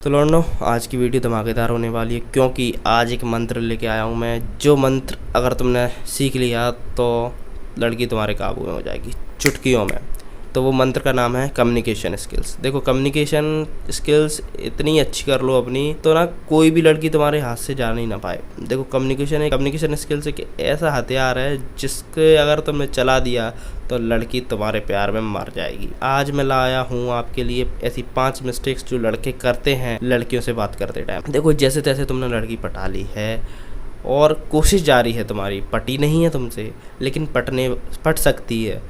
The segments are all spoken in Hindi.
तो लौंडो, आज की वीडियो धमाकेदार होने वाली है क्योंकि आज एक मंत्र लेके आया हूँ मैं। जो मंत्र अगर तुमने सीख लिया तो लड़की तुम्हारे काबू में हो जाएगी चुटकियों में। तो वो मंत्र का नाम है कम्युनिकेशन स्किल्स। देखो, कम्युनिकेशन स्किल्स इतनी अच्छी कर लो अपनी तो ना कोई भी लड़की तुम्हारे हाथ से जा नहीं ना पाए। देखो, कम्युनिकेशन स्किल्स एक ऐसा हथियार है जिसके अगर तुमने चला दिया तो लड़की तुम्हारे प्यार में मर जाएगी। आज मैं लाया हूँ आपके लिए ऐसी 5 मिस्टेक्स जो लड़के करते हैं लड़कियों से बात करते टाइम। देखो, जैसे तैसे तुमने लड़की पटा ली है और कोशिश जारी है तुम्हारी, पटी नहीं है तुमसे लेकिन पट सकती है।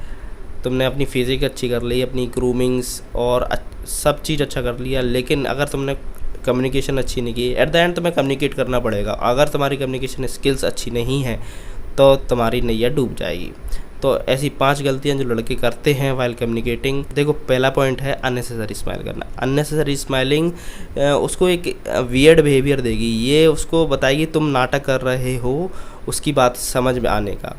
तुमने अपनी फिजिक अच्छी कर ली, अपनी ग्रूमिंग्स और सब चीज़ अच्छा कर लिया, लेकिन अगर तुमने कम्युनिकेशन अच्छी नहीं की, एट द एंड तुम्हें कम्युनिकेट करना पड़ेगा। अगर तुम्हारी कम्युनिकेशन स्किल्स अच्छी नहीं है तो तुम्हारी नैया डूब जाएगी। तो ऐसी 5 गलतियां जो लड़के करते हैं वाइल कम्युनिकेटिंग। देखो, पहला पॉइंट है अननेसेसरी स्माइल करना। अननेसेसरी स्माइलिंग उसको एक वियर्ड बिहेवियर देगी। ये उसको बताएगी तुम नाटक कर रहे हो, उसकी बात समझ में आने का,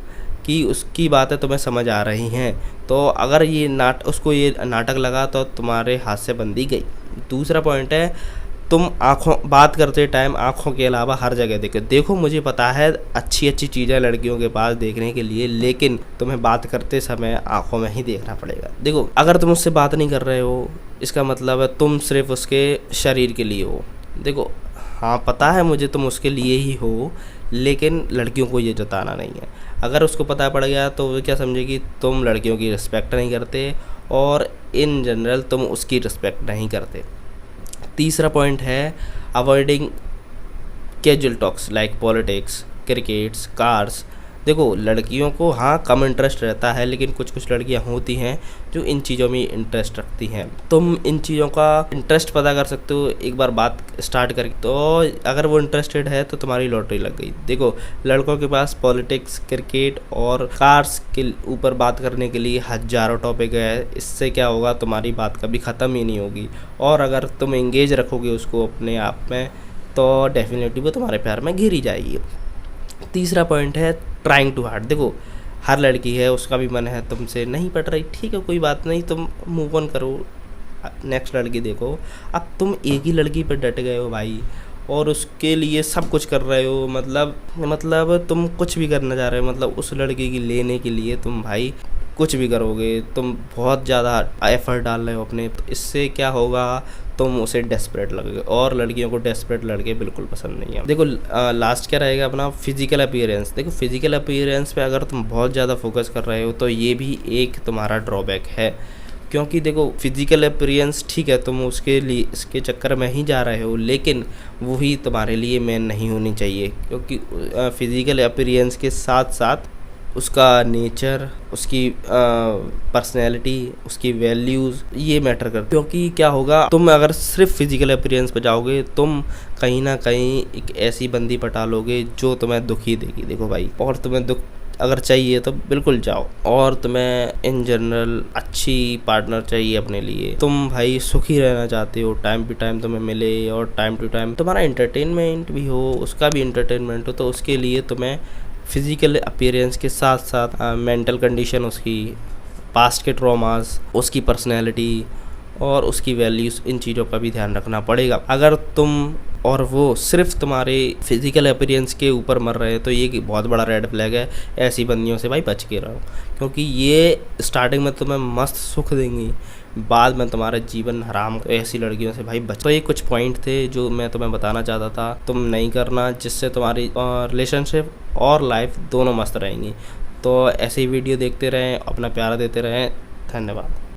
कि उसकी बातें तुम्हें समझ आ रही हैं। तो अगर ये नाटक लगा तो तुम्हारे हाथ से बंदी गई। दूसरा पॉइंट है, तुम बात करते टाइम आँखों के अलावा हर जगह देखो। मुझे पता है अच्छी चीज़ें लड़कियों के पास देखने के लिए, लेकिन तुम्हें बात करते समय आँखों में ही देखना पड़ेगा। देखो, अगर तुम उससे बात नहीं कर रहे हो इसका मतलब है तुम सिर्फ उसके शरीर के लिए हो। देखो, हाँ पता है मुझे तुम उसके लिए ही हो, लेकिन लड़कियों को ये जताना नहीं है। अगर उसको पता पड़ गया तो वो क्या समझेगी, तुम लड़कियों की रिस्पेक्ट नहीं करते और इन जनरल तुम उसकी रिस्पेक्ट नहीं करते। तीसरा पॉइंट है avoiding casual talks like politics, crickets, cars. देखो, लड़कियों को हाँ कम इंटरेस्ट रहता है, लेकिन कुछ लड़कियां होती हैं जो इन चीज़ों में इंटरेस्ट रखती हैं। तुम इन चीज़ों का इंटरेस्ट पता कर सकते हो एक बार बात स्टार्ट करके। तो अगर वो इंटरेस्टेड है तो तुम्हारी लॉटरी लग गई। देखो, लड़कों के पास पॉलिटिक्स, क्रिकेट और कार्स के ऊपर बात करने के लिए हज़ारों टॉपिक है। इससे क्या होगा, तुम्हारी बात कभी ख़त्म ही नहीं होगी। और अगर तुम एंगेज रखोगे उसको अपने आप में तो डेफिनेटली वो तुम्हारे प्यार में घिर ही जाएगी। तीसरा पॉइंट है ट्राइंग टू हार्ड। देखो, हर लड़की है, उसका भी मन है तुमसे नहीं पट रही, ठीक है कोई बात नहीं, तुम मूव ऑन करो, नेक्स्ट लड़की देखो। अब तुम एक ही लड़की पर डट गए हो भाई और उसके लिए सब कुछ कर रहे हो, मतलब तुम कुछ भी करना चाह रहे हो, मतलब उस लड़की की लेने के लिए तुम भाई कुछ भी करोगे, तुम बहुत ज़्यादा एफर्ट डाल रहे हो अपने। तो इससे क्या होगा, तुम उसे डेस्परेट लगोगे और लड़कियों को डेस्परेट लड़के बिल्कुल पसंद नहीं है। देखो, लास्ट क्या रहेगा अपना फिजिकल अपीयरेंस। देखो, फिजिकल अपीयरेंस पे अगर तुम बहुत ज़्यादा फोकस कर रहे हो तो ये भी एक तुम्हारा ड्रॉबैक है। क्योंकि देखो, फिजिकल अपीयरेंस ठीक है, तुम उसके लिए इसके चक्कर में ही जा रहे हो, लेकिन वही तुम्हारे लिए मेन नहीं होनी चाहिए। क्योंकि फिजिकल अपीयरेंस के साथ साथ उसका नेचर, उसकी पर्सनैलिटी, उसकी वैल्यूज़ ये मैटर करते। क्योंकि क्या होगा, तुम अगर सिर्फ फिजिकल अपीयरेंस पे जाओगे तुम कहीं ना कहीं एक ऐसी बंदी पटा लोगे जो तुम्हें दुख ही देगी। देखो भाई, और तुम्हें दुख अगर चाहिए तो बिल्कुल जाओ, और तुम्हें इन जनरल अच्छी पार्टनर चाहिए अपने लिए, तुम भाई सुखी रहना चाहते हो, टाइम टू टाइम तुम्हें मिले और टाइम टू टाइम तुम्हारा एंटरटेनमेंट भी हो, उसका भी एंटरटेनमेंट हो, तो उसके लिए तुम्हें फिजिकल अपीयरेंस के साथ साथ मेंटल कंडीशन, उसकी पास्ट के ट्रॉमास, उसकी पर्सनैलिटी और उसकी वैल्यूज़, इन चीज़ों का भी ध्यान रखना पड़ेगा। अगर तुम और वो सिर्फ तुम्हारे फिजिकल अपीयरेंस के ऊपर मर रहे हैं तो ये बहुत बड़ा रेड फ्लैग है। ऐसी बंदियों से भाई बच के रहो, क्योंकि ये स्टार्टिंग में तुम्हें मस्त सुख देंगी, बाद में तुम्हारा जीवन हराम। तो ऐसी लड़कियों से भाई बच। तो ये कुछ पॉइंट थे जो मैं तुम्हें बताना चाहता था, तुम नहीं करना, जिससे तुम्हारी रिलेशनशिप और लाइफ दोनों मस्त रहेंगी। तो ऐसे ही वीडियो देखते रहें, अपना प्यार देते रहें। धन्यवाद।